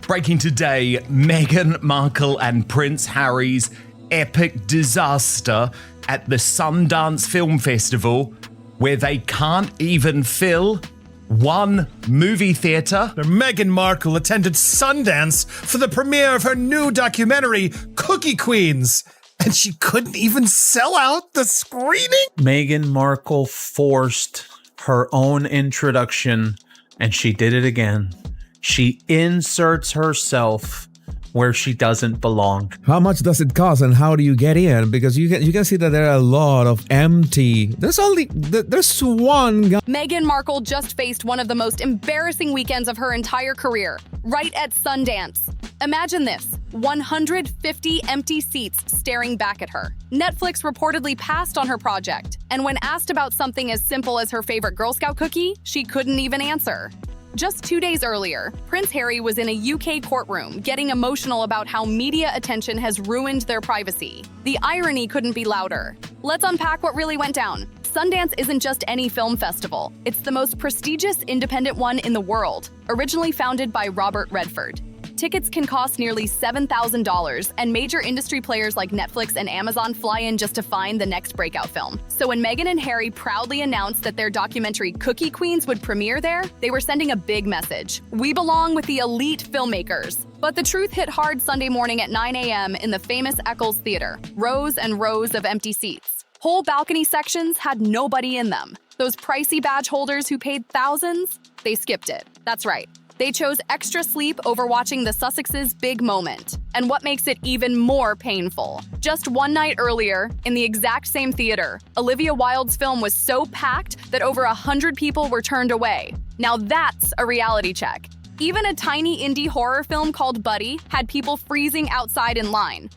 Breaking today, Meghan Markle and Prince Harry's epic disaster at the Sundance Film Festival, where they can't even fill one movie theater. Meghan Markle attended Sundance for the premiere of her new documentary, Cookie Queens, and she couldn't even sell out the screening? Meghan Markle forced her own introduction, and she did it again. She inserts herself where she doesn't belong. How much does it cost and how do you get in? Because you can see that there are a lot of empty. There's one guy. Meghan Markle just faced one of the most embarrassing weekends of her entire career, right at Sundance. Imagine this, 150 empty seats staring back at her. Netflix reportedly passed on her project, and when asked about something as simple as her favorite Girl Scout cookie, she couldn't even answer. Just 2 days earlier, Prince Harry was in a UK courtroom getting emotional about how media attention has ruined their privacy. The irony couldn't be louder. Let's unpack what really went down. Sundance isn't just any film festival. It's the most prestigious independent one in the world, originally founded by Robert Redford. Tickets can cost nearly $7,000, and major industry players like Netflix and Amazon fly in just to find the next breakout film. So when Meghan and Harry proudly announced that their documentary Cookie Queens would premiere there, they were sending a big message. We belong with the elite filmmakers. But the truth hit hard Sunday morning at 9 a.m. in the famous Eccles Theater. Rows and rows of empty seats. Whole balcony sections had nobody in them. Those pricey badge holders who paid thousands, they skipped it. That's right. They chose extra sleep over watching the Sussex's big moment. And what makes it even more painful? Just one night earlier, in the exact same theater, Olivia Wilde's film was so packed that over 100 people were turned away. Now that's a reality check. Even a tiny indie horror film called Buddy had people freezing outside in line.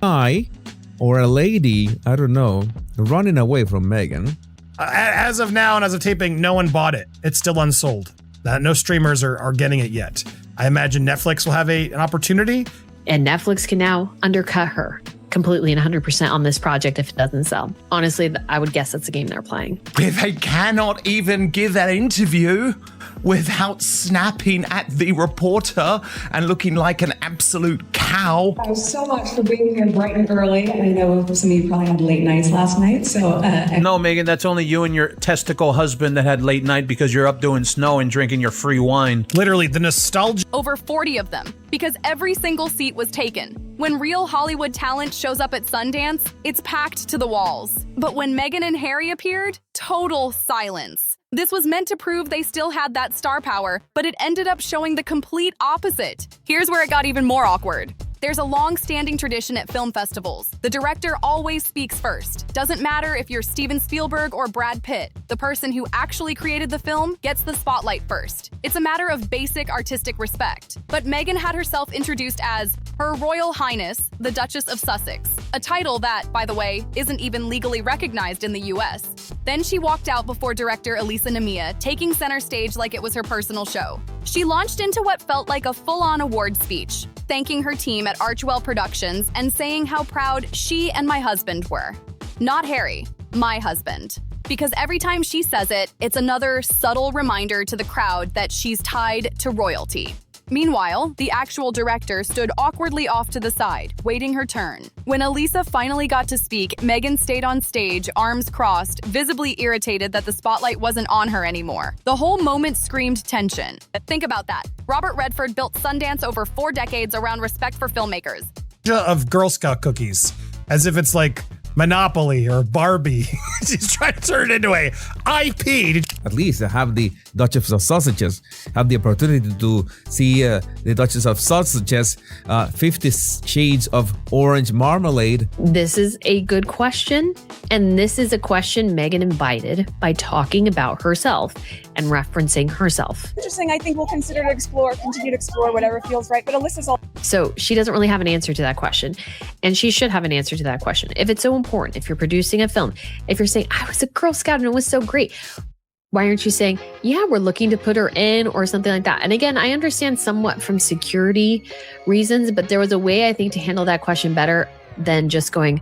Or a lady, I don't know, running away from Meghan. As of now and as of taping, no one bought it. It's still unsold. No streamers are getting it yet. I imagine Netflix will have an opportunity. And Netflix can now undercut her completely and 100% on this project if it doesn't sell. Honestly, I would guess that's a game they're playing. Where they cannot even give that interview without snapping at the reporter and looking like an absolute cow. Thanks so much for being here bright and early. I know some of you probably had late nights last night, so... No, Meghan, that's only you and your testicle husband that had late night because you're up doing snow and drinking your free wine. Literally, the nostalgia... Over 40 of them, because every single seat was taken. When real Hollywood talent shows up at Sundance, it's packed to the walls. But when Meghan and Harry appeared, total silence. This was meant to prove they still had that star power, but it ended up showing the complete opposite. Here's where it got even more awkward. There's a long-standing tradition at film festivals. The director always speaks first. Doesn't matter if you're Steven Spielberg or Brad Pitt. The person who actually created the film gets the spotlight first. It's a matter of basic artistic respect. But Meghan had herself introduced as Her Royal Highness, the Duchess of Sussex, a title that, by the way, isn't even legally recognized in the US. Then she walked out before director Elisa Nemia, taking center stage like it was her personal show. She launched into what felt like a full-on award speech, thanking her team at Archwell Productions and saying how proud she and my husband were. Not Harry, my husband. Because every time she says it, it's another subtle reminder to the crowd that she's tied to royalty. Meanwhile, the actual director stood awkwardly off to the side, waiting her turn. When Elisa finally got to speak, Meghan stayed on stage, arms crossed, visibly irritated that the spotlight wasn't on her anymore. The whole moment screamed tension. Think about that. Robert Redford built Sundance over 4 decades around respect for filmmakers. Of Girl Scout cookies, as if it's like Monopoly or Barbie. She's trying to turn it into a IP. At least have the Duchess of Sausages have the opportunity to see the Duchess of Sausages 50 Shades of Orange Marmalade. This is a good question. And this is a question Meghan invited by talking about herself and referencing herself. Interesting. I think we'll continue to explore whatever feels right. But Alyssa's all. So she doesn't really have an answer to that question. And she should have an answer to that question. If it's so important, if you're producing a film, if you're saying, I was a Girl Scout and it was so great, why aren't you saying, yeah, we're looking to put her in or something like that? And again, I understand somewhat from security reasons, but there was a way, I think, to handle that question better than just going,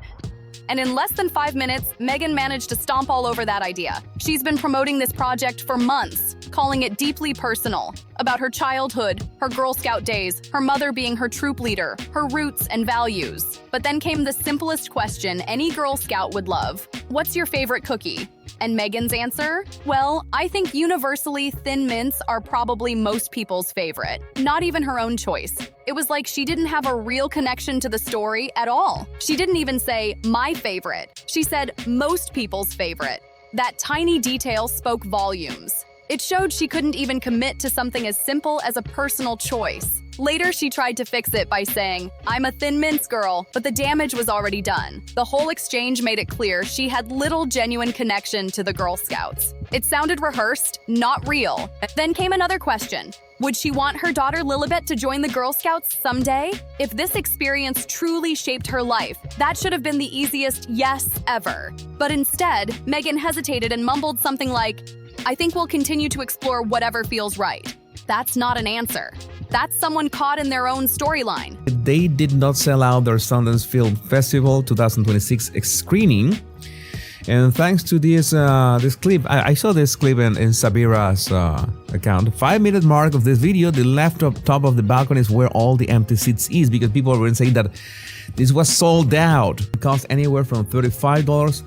And in less than 5 minutes, Meghan managed to stomp all over that idea. She's been promoting this project for months, calling it deeply personal, about her childhood, her Girl Scout days, her mother being her troop leader, her roots and values. But then came the simplest question any Girl Scout would love. What's your favorite cookie? And Meghan's answer? Well, I think universally Thin Mints are probably most people's favorite. Not even her own choice. It was like she didn't have a real connection to the story at all. She didn't even say, my favorite. She said, most people's favorite. That tiny detail spoke volumes. It showed she couldn't even commit to something as simple as a personal choice. Later, she tried to fix it by saying, I'm a Thin Mints girl, but the damage was already done. The whole exchange made it clear she had little genuine connection to the Girl Scouts. It sounded rehearsed, not real. Then came another question. Would she want her daughter Lilibet to join the Girl Scouts someday? If this experience truly shaped her life, that should have been the easiest yes ever. But instead, Meghan hesitated and mumbled something like, I think we'll continue to explore whatever feels right. That's not an answer. That's someone caught in their own storyline. They did not sell out their Sundance Film Festival 2026 screening. And thanks to this clip, I saw this clip in Sabira's account. 5-minute mark of this video, the left top of the balcony is where all the empty seats is, because people were saying that this was sold out. It cost anywhere from $35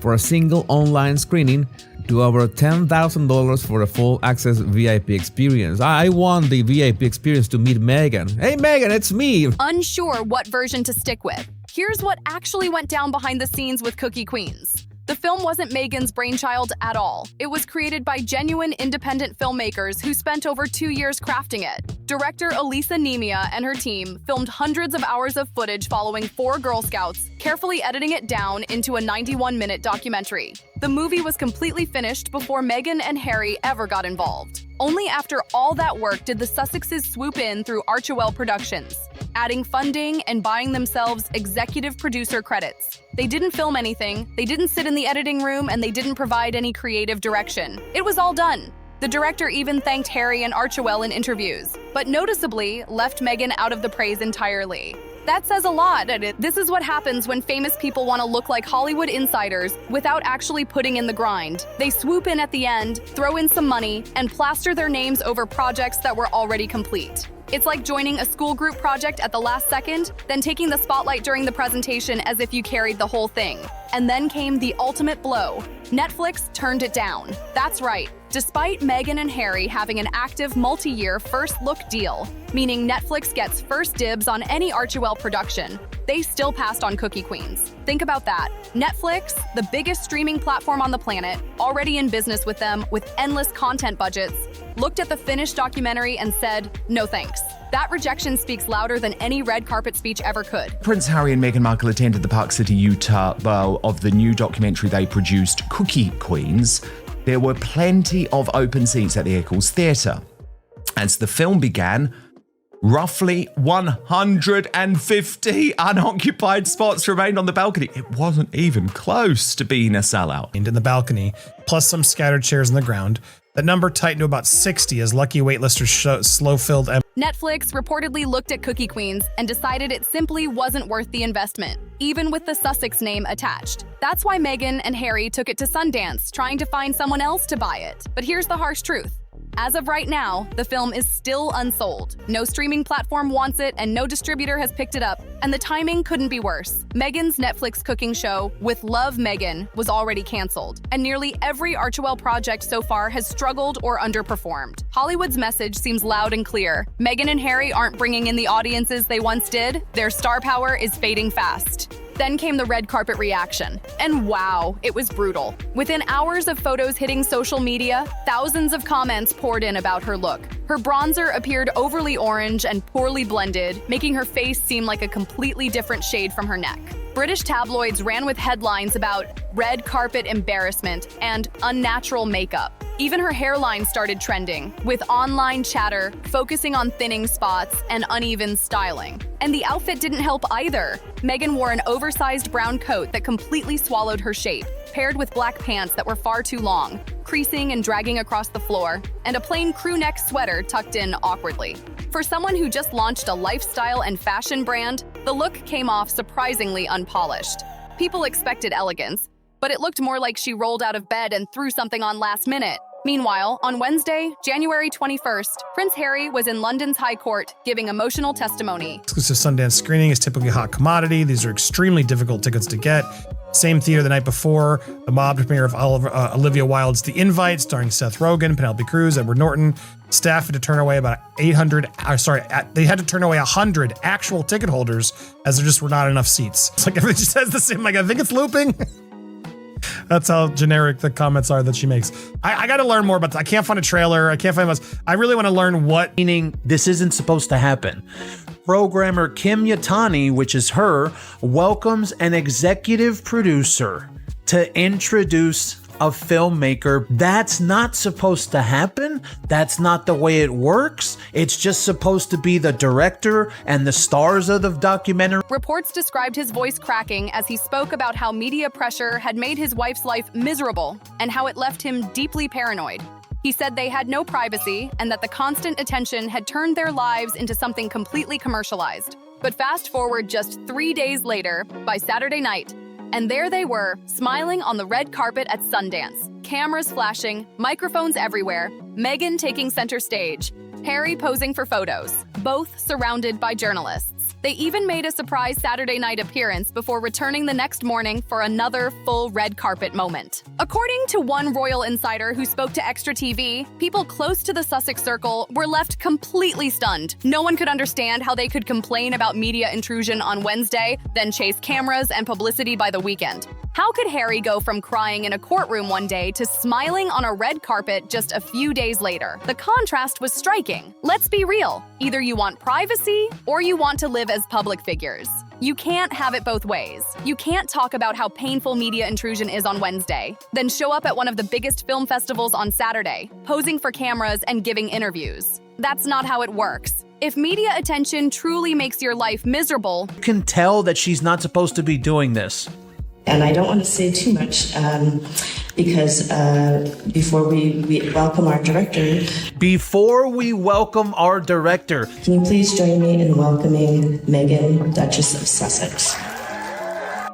for a single online screening to over $10,000 for a full access VIP experience. I want the VIP experience to meet Meghan. Hey Meghan, it's me! Unsure what version to stick with. Here's what actually went down behind the scenes with Cookie Queens. The film wasn't Meghan's brainchild at all. It was created by genuine independent filmmakers who spent over 2 years crafting it. Director Elisa Nemia and her team filmed hundreds of hours of footage following 4 Girl Scouts, carefully editing it down into a 91-minute documentary. The movie was completely finished before Meghan and Harry ever got involved. Only after all that work did the Sussexes swoop in through Archewell Productions, adding funding and buying themselves executive producer credits. They didn't film anything, they didn't sit in the editing room, and they didn't provide any creative direction. It was all done. The director even thanked Harry and Archewell in interviews, but noticeably left Meghan out of the praise entirely. That says a lot. This is what happens when famous people want to look like Hollywood insiders without actually putting in the grind. They swoop in at the end, throw in some money, and plaster their names over projects that were already complete. It's like joining a school group project at the last second, then taking the spotlight during the presentation as if you carried the whole thing. And then came the ultimate blow. Netflix turned it down. That's right. Despite Meghan and Harry having an active multi-year first look deal, meaning Netflix gets first dibs on any Archewell production, they still passed on Cookie Queens. Think about that. Netflix, the biggest streaming platform on the planet, already in business with them with endless content budgets, looked at the finished documentary and said, no thanks. That rejection speaks louder than any red carpet speech ever could. Prince Harry and Meghan Markle attended the Park City, Utah of the new documentary they produced, Cookie Queens. There were plenty of open seats at the Eccles Theatre. As the film began, roughly 150 unoccupied spots remained on the balcony. It wasn't even close to being a sellout. In the balcony, plus some scattered chairs on the ground. That number tightened to about 60 as lucky waitlisters slow-filled. Netflix reportedly looked at Cookie Queens and decided it simply wasn't worth the investment, even with the Sussex name attached. That's why Meghan and Harry took it to Sundance, trying to find someone else to buy it. But here's the harsh truth. As of right now, the film is still unsold. No streaming platform wants it, and no distributor has picked it up. And the timing couldn't be worse. Meghan's Netflix cooking show, With Love Meghan, was already canceled. And nearly every Archewell project so far has struggled or underperformed. Hollywood's message seems loud and clear. Meghan and Harry aren't bringing in the audiences they once did. Their star power is fading fast. Then came the red carpet reaction. And wow, it was brutal. Within hours of photos hitting social media, thousands of comments poured in about her look. Her bronzer appeared overly orange and poorly blended, making her face seem like a completely different shade from her neck. British tabloids ran with headlines about red carpet embarrassment and unnatural makeup. Even her hairline started trending, with online chatter focusing on thinning spots and uneven styling. And the outfit didn't help either. Meghan wore an oversized brown coat that completely swallowed her shape, paired with black pants that were far too long, creasing and dragging across the floor, and a plain crew neck sweater tucked in awkwardly. For someone who just launched a lifestyle and fashion brand, the look came off surprisingly unpolished. People expected elegance, but it looked more like she rolled out of bed and threw something on last minute. Meanwhile, on Wednesday, January 21st, Prince Harry was in London's High Court giving emotional testimony. Exclusive Sundance screening is typically a hot commodity. These are extremely difficult tickets to get. Same theater the night before, the mobbed premiere of Olivia Wilde's The Invite, starring Seth Rogen, Penelope Cruz, Edward Norton. Staff had to turn away about 100 actual ticket holders as there just were not enough seats. It's like everything she says the same, like, I think it's looping. That's how generic the comments are that she makes. I got to learn more about that. I can't find a trailer. I can't find much. I really want to learn what. Meaning this isn't supposed to happen. Programmer Kim Yatani, which is her, welcomes an executive producer to introduce a filmmaker. That's not supposed to happen. That's not the way it works. It's just supposed to be the director and the stars of the documentary. Reports described his voice cracking as he spoke about how media pressure had made his wife's life miserable and how it left him deeply paranoid. He said they had no privacy and that the constant attention had turned their lives into something completely commercialized. But fast forward just 3 days later, by Saturday night, and there they were, smiling on the red carpet at Sundance. Cameras flashing, microphones everywhere, Meghan taking center stage, Harry posing for photos, both surrounded by journalists. They even made a surprise Saturday night appearance before returning the next morning for another full red carpet moment. According to one royal insider who spoke to Extra TV, people close to the Sussex Circle were left completely stunned. No one could understand how they could complain about media intrusion on Wednesday, then chase cameras and publicity by the weekend. How could Harry go from crying in a courtroom one day to smiling on a red carpet just a few days later? The contrast was striking. Let's be real. Either you want privacy or you want to live as public figures. You can't have it both ways. You can't talk about how painful media intrusion is on Wednesday, then show up at one of the biggest film festivals on Saturday, posing for cameras and giving interviews. That's not how it works. If media attention truly makes your life miserable, You can tell that she's not supposed to be doing this. And I don't want to say too much because before we welcome our director. Before we welcome our director. Can you please join me in welcoming Meghan, Duchess of Sussex?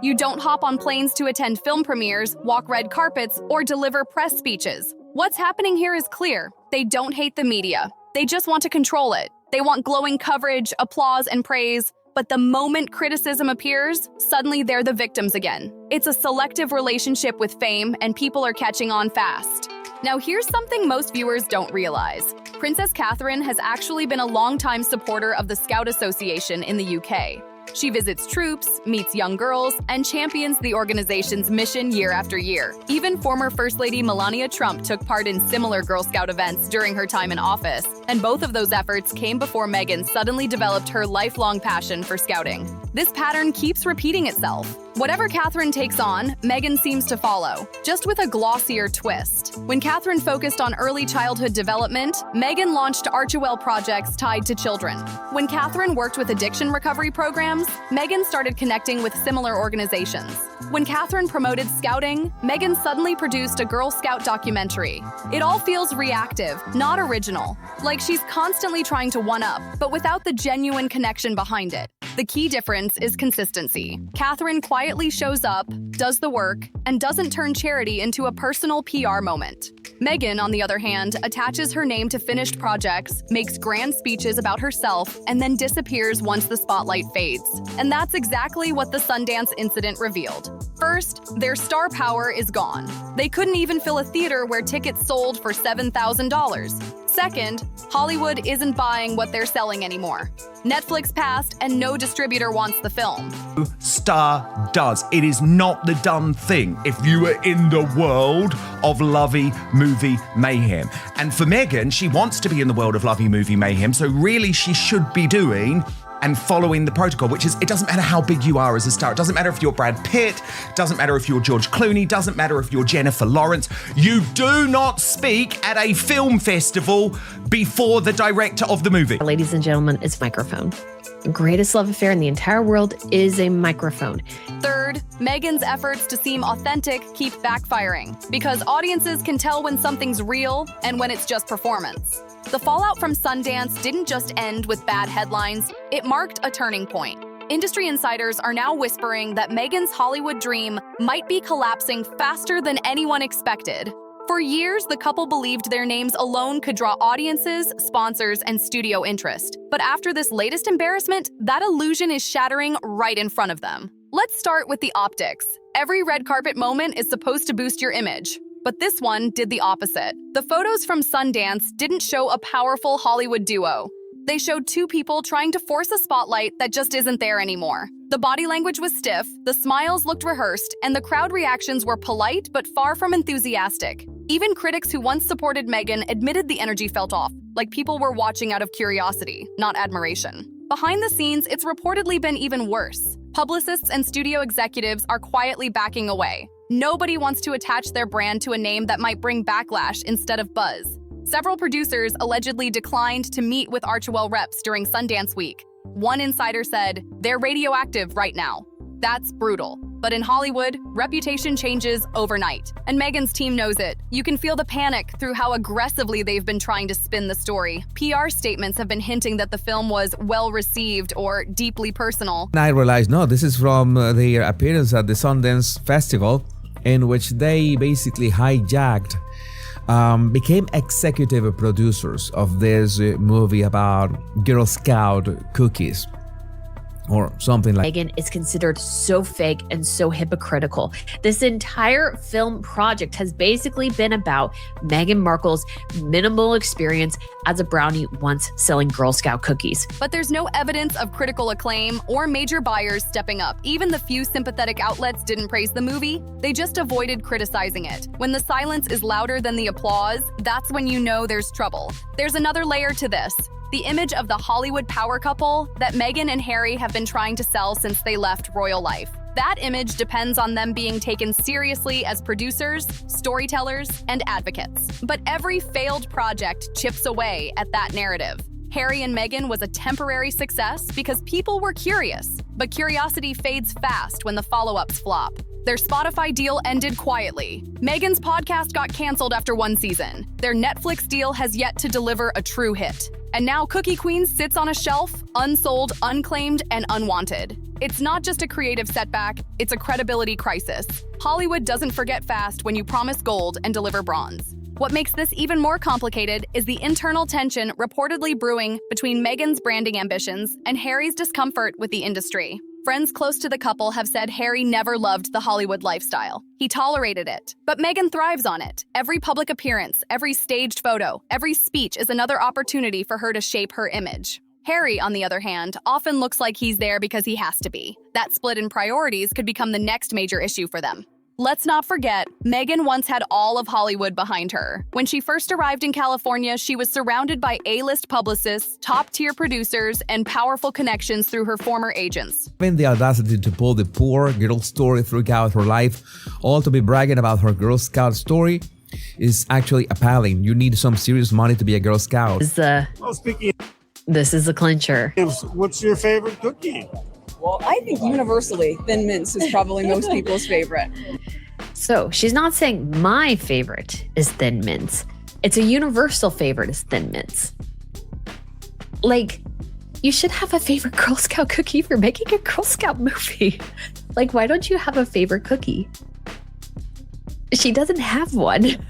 you don't hop on planes to attend film premieres, walk red carpets, or deliver press speeches. What's happening here is clear. They don't hate the media. They just want to control it. They want glowing coverage, applause, and praise. But the moment criticism appears, suddenly they're the victims again. It's a selective relationship with fame, and people are catching on fast. Now here's something most viewers don't realize. Princess Catherine has actually been a longtime supporter of the Scout Association in the UK. She visits troops, meets young girls, and champions the organization's mission year after year. Even former First Lady Melania Trump took part in similar Girl Scout events during her time in office, and both of those efforts came before Meghan suddenly developed her lifelong passion for scouting. This pattern keeps repeating itself. Whatever Catherine takes on, Meghan seems to follow, just with a glossier twist. When Catherine focused on early childhood development, Meghan launched Archewell projects tied to children. When Catherine worked with addiction recovery programs, Meghan started connecting with similar organizations. When Catherine promoted scouting, Meghan suddenly produced a Girl Scout documentary. It all feels reactive, not original, like she's constantly trying to one-up, but without the genuine connection behind it. The key difference is consistency. Catherine quietly shows up, does the work, and doesn't turn charity into a personal PR moment. Meghan, on the other hand, attaches her name to finished projects, makes grand speeches about herself, and then disappears once the spotlight fades. And that's exactly what the Sundance incident revealed. First, their star power is gone. They couldn't even fill a theater where tickets sold for $7,000. Second, Hollywood isn't buying what they're selling anymore. Netflix passed, and no distributor wants the film. Star does. It is not the done thing if you are in the world of lovey movie mayhem. And for Meghan, she wants to be in the world of lovey movie mayhem, so really she should be doing and following the protocol, which is, it doesn't matter how big you are as a star. It doesn't matter if you're Brad Pitt, doesn't matter if you're George Clooney, doesn't matter if you're Jennifer Lawrence. You do not speak at a film festival before the director of the movie. Ladies and gentlemen, it's microphone. The greatest love affair in the entire world is a microphone. Third, Meghan's efforts to seem authentic keep backfiring because audiences can tell when something's real and when it's just performance. The fallout from Sundance didn't just end with bad headlines, it marked a turning point. Industry insiders are now whispering that Meghan's Hollywood dream might be collapsing faster than anyone expected. For years, the couple believed their names alone could draw audiences, sponsors, and studio interest. But after this latest embarrassment, that illusion is shattering right in front of them. Let's start with the optics. Every red carpet moment is supposed to boost your image. But this one did the opposite. The photos from Sundance didn't show a powerful Hollywood duo. They showed two people trying to force a spotlight that just isn't there anymore. The body language was stiff, the smiles looked rehearsed, and the crowd reactions were polite but far from enthusiastic. Even critics who once supported Meghan admitted the energy felt off, like people were watching out of curiosity, not admiration. Behind the scenes, it's reportedly been even worse. Publicists and studio executives are quietly backing away. Nobody wants to attach their brand to a name that might bring backlash instead of buzz. Several producers allegedly declined to meet with Archewell reps during Sundance week. One insider said, "They're radioactive right now." That's brutal. But in Hollywood, reputation changes overnight. And Meghan's team knows it. You can feel the panic through how aggressively they've been trying to spin the story. PR statements have been hinting that the film was well-received or deeply personal. And I realized, no, this is from their appearance at the Sundance Festival, in which they basically hijacked became executive producers of this movie about Girl Scout cookies or something like. Meghan is considered so fake and so hypocritical. This entire film project has basically been about Meghan Markle's minimal experience as a brownie once selling Girl Scout cookies. But there's no evidence of critical acclaim or major buyers stepping up. Even the few sympathetic outlets didn't praise the movie. They just avoided criticizing it. When the silence is louder than the applause, that's when you know there's trouble. There's another layer to this. The image of the Hollywood power couple that Meghan and Harry have been trying to sell since they left royal life. That image depends on them being taken seriously as producers, storytellers, and advocates. But every failed project chips away at that narrative. Harry and Meghan was a temporary success because people were curious, but curiosity fades fast when the follow-ups flop. Their Spotify deal ended quietly. Meghan's podcast got canceled after one season. Their Netflix deal has yet to deliver a true hit. And now Cookie Queen sits on a shelf, unsold, unclaimed, and unwanted. It's not just a creative setback, it's a credibility crisis. Hollywood doesn't forget fast when you promise gold and deliver bronze. What makes this even more complicated is the internal tension reportedly brewing between Meghan's branding ambitions and Harry's discomfort with the industry. Friends close to the couple have said Harry never loved the Hollywood lifestyle. He tolerated it, but Meghan thrives on it. Every public appearance, every staged photo, every speech is another opportunity for her to shape her image. Harry, on the other hand, often looks like he's there because he has to be. That split in priorities could become the next major issue for them. Let's not forget, Meghan once had all of Hollywood behind her. When she first arrived in California, she was surrounded by A-list publicists, top-tier producers, and powerful connections through her former agents. Having the audacity to pull the poor girl story throughout her life, all to be bragging about her Girl Scout story, is actually appalling. You need some serious money to be a Girl Scout. This is the clincher. What's your favorite cookie? Well, I think universally, Thin Mints is probably most people's favorite. So she's not saying my favorite is Thin Mints. It's a universal favorite is Thin Mints. Like, you should have a favorite Girl Scout cookie if you're making a Girl Scout movie. Like, why don't you have a favorite cookie? She doesn't have one.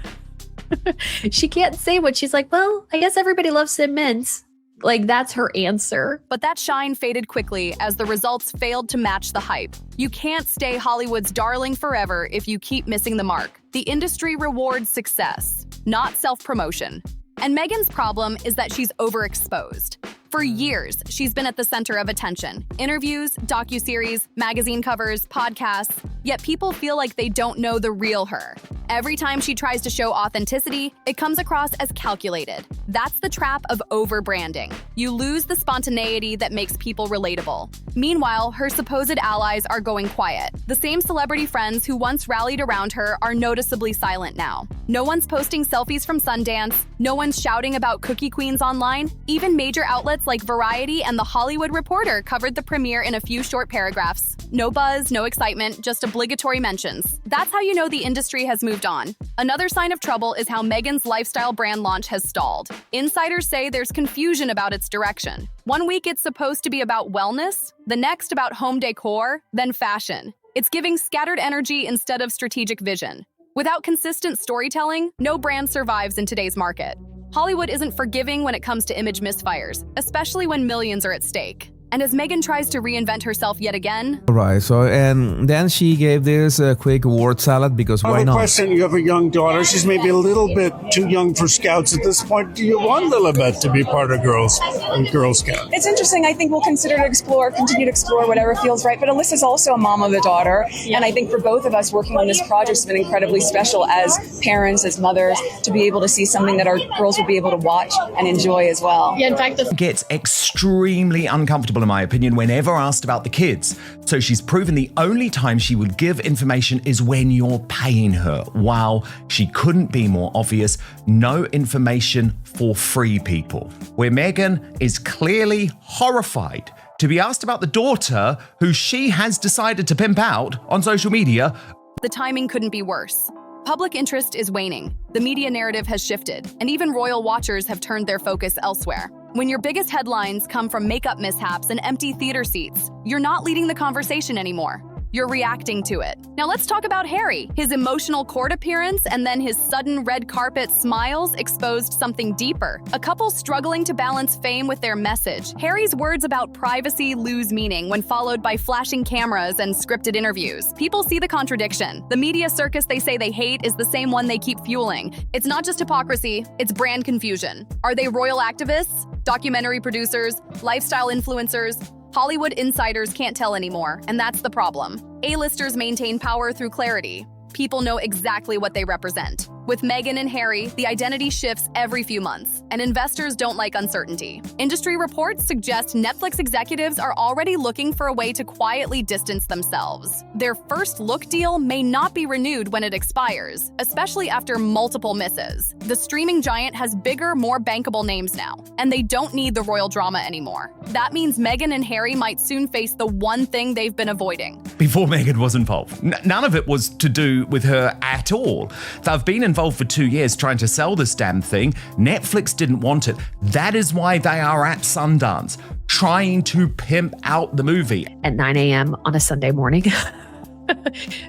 She can't say what she's like, well, I guess everybody loves Thin Mints. Like, that's her answer. But that shine faded quickly as the results failed to match the hype. You can't stay Hollywood's darling forever if you keep missing the mark. The industry rewards success, not self-promotion. And Meghan's problem is that she's overexposed. For years, she's been at the center of attention. Interviews, docuseries, magazine covers, podcasts, yet people feel like they don't know the real her. Every time she tries to show authenticity, it comes across as calculated. That's the trap of over-branding. You lose the spontaneity that makes people relatable. Meanwhile, her supposed allies are going quiet. The same celebrity friends who once rallied around her are noticeably silent now. No one's posting selfies from Sundance, no one's shouting about Cookie Queens online. Even major outlets like Variety and The Hollywood Reporter covered the premiere in a few short paragraphs. No buzz, no excitement, just a obligatory mentions. That's how you know the industry has moved on. Another sign of trouble is how Meghan's lifestyle brand launch has stalled. Insiders say there's confusion about its direction. One week it's supposed to be about wellness, the next about home decor, then fashion. It's giving scattered energy instead of strategic vision. Without consistent storytelling, no brand survives in today's market. Hollywood isn't forgiving when it comes to image misfires, especially when millions are at stake. And as Meghan tries to reinvent herself yet again... Right, so and then she gave this quick word salad because I why have a not? question. You have a young daughter. She's maybe a little bit too young for Scouts at this point. Do you want Lilibet to be part of Girl Scout? It's interesting. I think we'll continue to continue to explore whatever feels right. But Alyssa's also a mom of a daughter. And I think for both of us working on this project has been incredibly special as parents, as mothers, to be able to see something that our girls will be able to watch and enjoy as well. Yeah, in fact, Gets extremely uncomfortable, in my opinion, whenever asked about the kids. So she's proven the only time she would give information is when you're paying her. While she couldn't be more obvious, no information for free people. Where Meghan is clearly horrified to be asked about the daughter who she has decided to pimp out on social media. The timing couldn't be worse. Public interest is waning. The media narrative has shifted, and even royal watchers have turned their focus elsewhere. When your biggest headlines come from makeup mishaps and empty theater seats, you're not leading the conversation anymore. You're reacting to it. Now let's talk about Harry. His emotional court appearance and then his sudden red carpet smiles exposed something deeper. A couple struggling to balance fame with their message. Harry's words about privacy lose meaning when followed by flashing cameras and scripted interviews. People see the contradiction. The media circus they say they hate is the same one they keep fueling. It's not just hypocrisy, it's brand confusion. Are they royal activists, documentary producers, lifestyle influencers? Hollywood insiders can't tell anymore, and that's the problem. A-listers maintain power through clarity. People know exactly what they represent. With Meghan and Harry, the identity shifts every few months, and investors don't like uncertainty. Industry reports suggest Netflix executives are already looking for a way to quietly distance themselves. Their first look deal may not be renewed when it expires, especially after multiple misses. The streaming giant has bigger, more bankable names now, and they don't need the royal drama anymore. That means Meghan and Harry might soon face the one thing they've been avoiding. Before Meghan was involved, none of it was to do with her at all. They've been involved for 2 years trying to sell this damn thing. Netflix didn't want it. That is why they are at Sundance, trying to pimp out the movie. at 9 a.m. on a Sunday morning.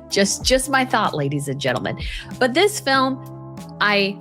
Just my thought, ladies and gentlemen. But this film, I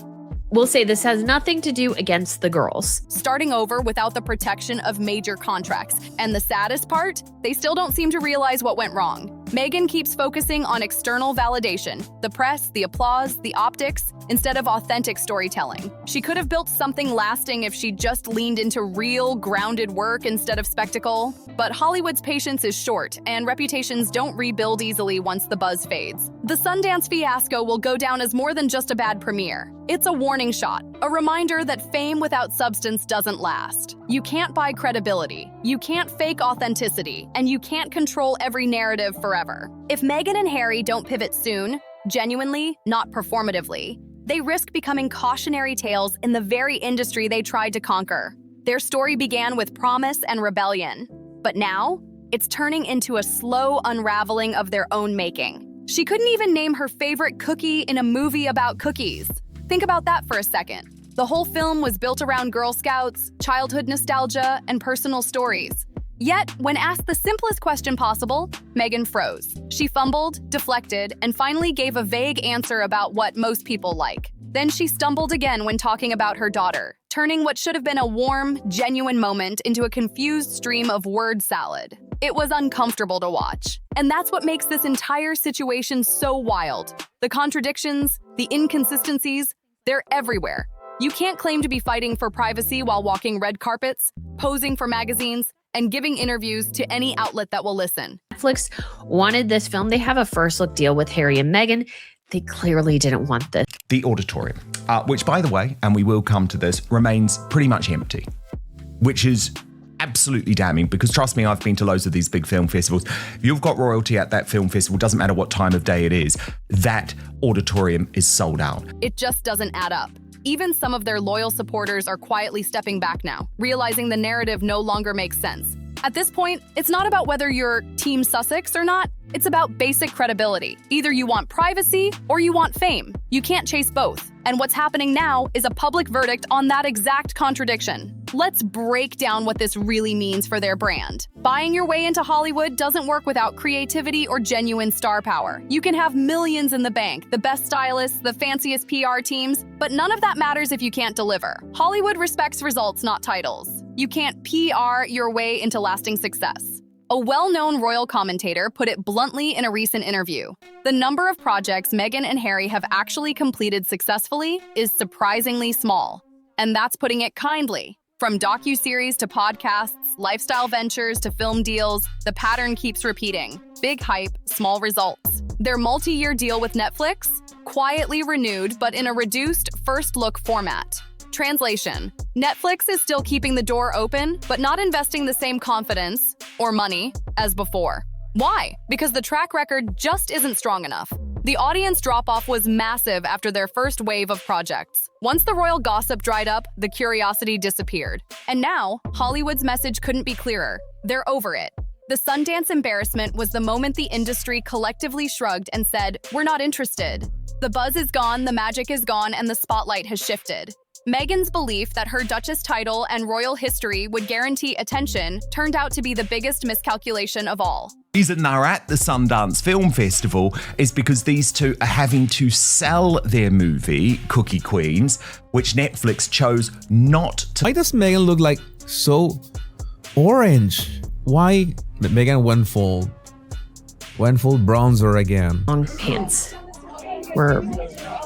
will say this has nothing to do against the girls. Starting over without the protection of major contracts. And the saddest part, they still don't seem to realize what went wrong. Meghan keeps focusing on external validation, the press, the applause, the optics, instead of authentic storytelling. She could have built something lasting if she just leaned into real, grounded work instead of spectacle. But Hollywood's patience is short, and reputations don't rebuild easily once the buzz fades. The Sundance fiasco will go down as more than just a bad premiere. It's a warning shot, a reminder that fame without substance doesn't last. You can't buy credibility, you can't fake authenticity, and you can't control every narrative forever. If Meghan and Harry don't pivot soon, genuinely, not performatively, they risk becoming cautionary tales in the very industry they tried to conquer. Their story began with promise and rebellion, but now it's turning into a slow unraveling of their own making. She couldn't even name her favorite cookie in a movie about cookies. Think about that for a second. The whole film was built around Girl Scouts, childhood nostalgia, and personal stories. Yet, when asked the simplest question possible, Meghan froze. She fumbled, deflected, and finally gave a vague answer about what most people like. Then she stumbled again when talking about her daughter, turning what should have been a warm, genuine moment into a confused stream of word salad. It was uncomfortable to watch. And that's what makes this entire situation so wild. The contradictions, the inconsistencies, they're everywhere. You can't claim to be fighting for privacy while walking red carpets, posing for magazines, and giving interviews to any outlet that will listen. Netflix wanted this film. They have a first look deal with Harry and Meghan. They clearly didn't want this. The auditorium, which, by the way, and we will come to this, remains pretty much empty, which is absolutely damning because trust me, I've been to loads of these big film festivals. If you've got royalty at that film festival, doesn't matter what time of day it is, that auditorium is sold out. It just doesn't add up. Even some of their loyal supporters are quietly stepping back now, realizing the narrative no longer makes sense. At this point, it's not about whether you're Team Sussex or not. It's about basic credibility. Either you want privacy or you want fame. You can't chase both. And what's happening now is a public verdict on that exact contradiction. Let's break down what this really means for their brand. Buying your way into Hollywood doesn't work without creativity or genuine star power. You can have millions in the bank, the best stylists, the fanciest PR teams, but none of that matters if you can't deliver. Hollywood respects results, not titles. You can't PR your way into lasting success. A well-known royal commentator put it bluntly in a recent interview. The number of projects Meghan and Harry have actually completed successfully is surprisingly small. And that's putting it kindly. From docuseries to podcasts, lifestyle ventures to film deals, the pattern keeps repeating. Big hype, small results. Their multi-year deal with Netflix? Quietly renewed, but in a reduced first-look format. Translation: Netflix is still keeping the door open, but not investing the same confidence or money as before. Why? Because the track record just isn't strong enough. The audience drop-off was massive after their first wave of projects. Once the royal gossip dried up, the curiosity disappeared. And now, Hollywood's message couldn't be clearer. They're over it. The Sundance embarrassment was the moment the industry collectively shrugged and said, "We're not interested." The buzz is gone, the magic is gone, and the spotlight has shifted. Meghan's belief that her Duchess title and royal history would guarantee attention turned out to be the biggest miscalculation of all. The reason they're at the Sundance Film Festival is because these two are having to sell their movie, Cookie Queens, which Netflix chose not to. Why does Meghan look like so orange? Why Meghan went full bronzer again? Long pants. We're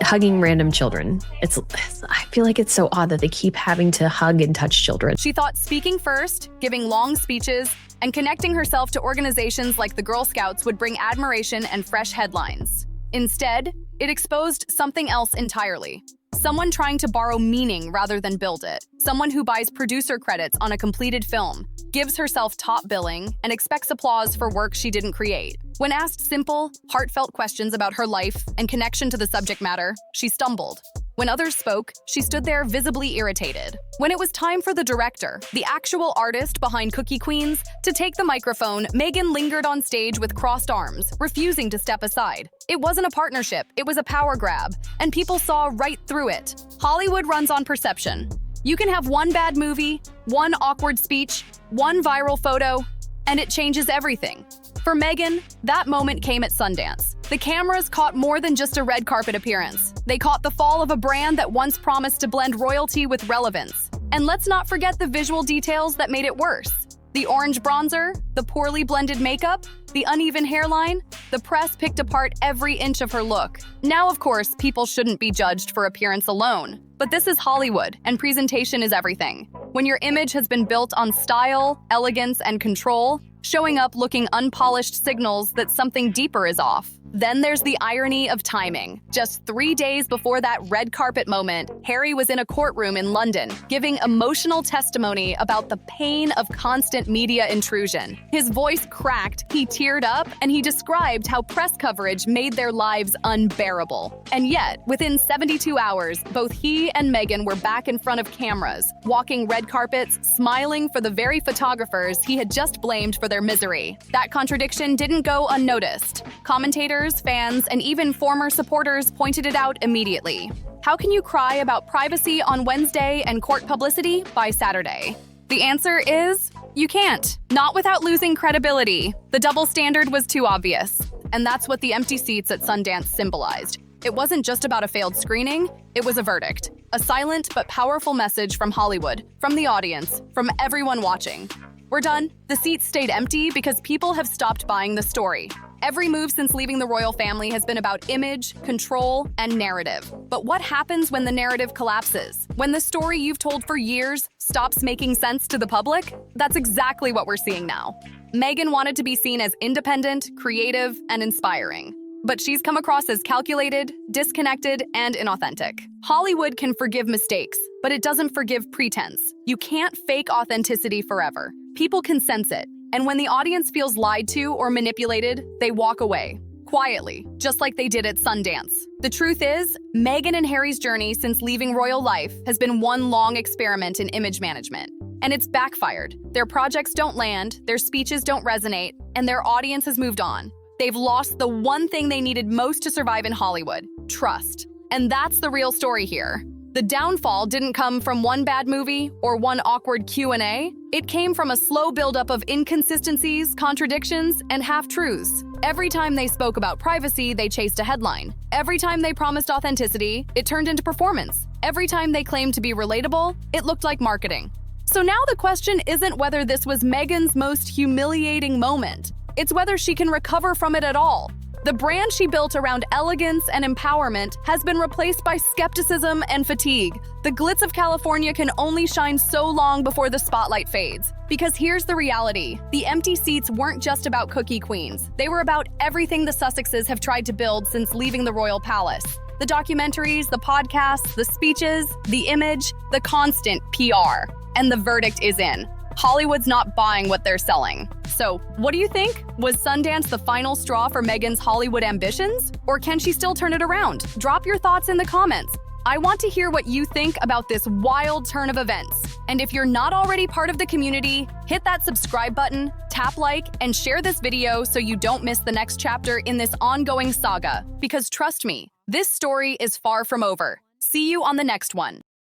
hugging random children. I feel like it's so odd that they keep having to hug and touch children. She thought speaking first, giving long speeches, and connecting herself to organizations like the Girl Scouts would bring admiration and fresh headlines. Instead, it exposed something else entirely. Someone trying to borrow meaning rather than build it. Someone who buys producer credits on a completed film, gives herself top billing, and expects applause for work she didn't create. When asked simple, heartfelt questions about her life and connection to the subject matter, she stumbled. When others spoke, she stood there visibly irritated. When it was time for the director, the actual artist behind Cookie Queens, to take the microphone, Meghan lingered on stage with crossed arms, refusing to step aside. It wasn't a partnership, it was a power grab, and people saw right through it. Hollywood runs on perception. You can have one bad movie, one awkward speech, one viral photo, and it changes everything. For Meghan, that moment came at Sundance. The cameras caught more than just a red carpet appearance. They caught the fall of a brand that once promised to blend royalty with relevance. And let's not forget the visual details that made it worse. The orange bronzer, the poorly blended makeup, the uneven hairline, the press picked apart every inch of her look. Now, of course, people shouldn't be judged for appearance alone. But this is Hollywood, and presentation is everything. When your image has been built on style, elegance, and control, showing up looking unpolished signals that something deeper is off. Then there's the irony of timing. Just 3 days before that red carpet moment, Harry was in a courtroom in London, giving emotional testimony about the pain of constant media intrusion. His voice cracked, he teared up, and he described how press coverage made their lives unbearable. And yet, within 72 hours, both he and Meghan were back in front of cameras, walking red carpets, smiling for the very photographers he had just blamed for their misery. That contradiction didn't go unnoticed. Commentators, fans, and even former supporters pointed it out immediately. How can you cry about privacy on Wednesday and court publicity by Saturday? The answer is, you can't. Not without losing credibility. The double standard was too obvious. And that's what the empty seats at Sundance symbolized. It wasn't just about a failed screening, it was a verdict. A silent but powerful message from Hollywood, from the audience, from everyone watching. We're done. The seats stayed empty because people have stopped buying the story. Every move since leaving the royal family has been about image, control, and narrative. But what happens when the narrative collapses? When the story you've told for years stops making sense to the public? That's exactly what we're seeing now. Meghan wanted to be seen as independent, creative, and inspiring. But she's come across as calculated, disconnected, and inauthentic. Hollywood can forgive mistakes, but it doesn't forgive pretense. You can't fake authenticity forever. People can sense it. And when the audience feels lied to or manipulated, they walk away. Quietly, just like they did at Sundance. The truth is, Meghan and Harry's journey since leaving royal life has been one long experiment in image management. And it's backfired. Their projects don't land, their speeches don't resonate, and their audience has moved on. They've lost the one thing they needed most to survive in Hollywood: trust. And that's the real story here. The downfall didn't come from one bad movie or one awkward Q&A. It came from a slow buildup of inconsistencies, contradictions, and half-truths. Every time they spoke about privacy, they chased a headline. Every time they promised authenticity, it turned into performance. Every time they claimed to be relatable, it looked like marketing. So now the question isn't whether this was Meghan's most humiliating moment. It's whether she can recover from it at all. The brand she built around elegance and empowerment has been replaced by skepticism and fatigue. The glitz of California can only shine so long before the spotlight fades. Because here's the reality: the empty seats weren't just about cookie queens. They were about everything the Sussexes have tried to build since leaving the royal palace. The documentaries, the podcasts, the speeches, the image, the constant PR. And the verdict is in. Hollywood's not buying what they're selling. So, what do you think? Was Sundance the final straw for Meghan's Hollywood ambitions? Or can she still turn it around? Drop your thoughts in the comments. I want to hear what you think about this wild turn of events. And if you're not already part of the community, hit that subscribe button, tap like, and share this video so you don't miss the next chapter in this ongoing saga. Because trust me, this story is far from over. See you on the next one.